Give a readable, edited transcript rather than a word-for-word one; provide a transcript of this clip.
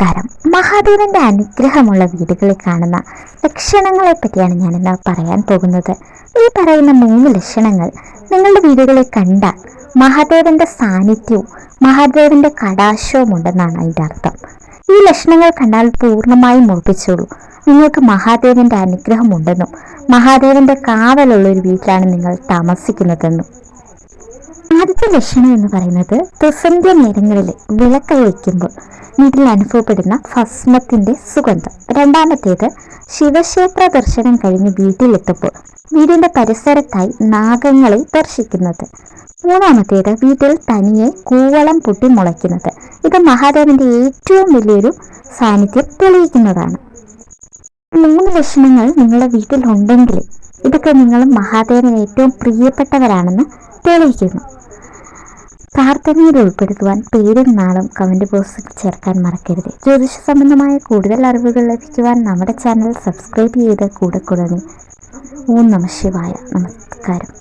നമസ്കാരം. മഹാദേവന്റെ അനുഗ്രഹമുള്ള വീടുകളിൽ കാണുന്ന ലക്ഷണങ്ങളെ പറ്റിയാണ് ഞാനിന്ന് പറയാൻ പോകുന്നത്. ഈ പറയുന്ന 3 ലക്ഷണങ്ങൾ നിങ്ങളുടെ വീടുകളിൽ കണ്ടാൽ മഹാദേവന്റെ സാന്നിധ്യവും മഹാദേവന്റെ കടാക്ഷവും ഉണ്ടെന്നാണ് അതിൻ്റെ അർത്ഥം. ഈ ലക്ഷണങ്ങൾ കണ്ടാൽ പൂർണ്ണമായും ഉറപ്പിച്ചോളൂ, നിങ്ങൾക്ക് മഹാദേവന്റെ അനുഗ്രഹം ഉണ്ടെന്നും മഹാദേവന്റെ കാവലുള്ള ഒരു വീട്ടിലാണ് നിങ്ങൾ താമസിക്കുന്നതെന്നും. ആദ്യത്തെ ലക്ഷണം എന്ന് പറയുന്നത് ത്രിസന്ധ്യ നേരങ്ങളിൽ വിളക്ക് വയ്ക്കുമ്പോൾ വീട്ടിൽ അനുഭവപ്പെടുന്ന ഭസ്മത്തിന്റെ സുഗന്ധം. രണ്ടാമത്തേത് ശിവക്ഷേത്ര ദർശനം കഴിഞ്ഞ് വീട്ടിലെത്തുമ്പോൾ വീടിന്റെ പരിസരത്തായി നാഗങ്ങളെ ദർശിക്കുന്നത്. മൂന്നാമത്തേത് വീട്ടിൽ തനിയെ കൂവളം പൊട്ടി മുളയ്ക്കുന്നത്. ഇത് മഹാദേവന്റെ ഏറ്റവും വലിയൊരു സാന്നിധ്യം തെളിയിക്കുന്നതാണ്. 3 ലക്ഷണങ്ങൾ നിങ്ങളുടെ വീട്ടിൽ ഉണ്ടെങ്കിൽ ഇതൊക്കെ നിങ്ങൾ മഹാദേവന് ഏറ്റവും പ്രിയപ്പെട്ടവരാണെന്ന് തെളിയിക്കുന്നു. പ്രാർത്ഥനയിൽ ഉൾപ്പെടുത്തുവാൻ പേരും നാളും കമന്റ് ബോക്സിൽ ചേർക്കാൻ മറക്കരുത്. ജ്യോതിഷ സംബന്ധമായ കൂടുതൽ അറിവുകൾ ലഭിക്കുവാൻ നമ്മുടെ ചാനൽ സബ്സ്ക്രൈബ് ചെയ്ത് കൂടെ കൂടണേ. ഓം നമഃ ശിവായ. നമസ്കാരം.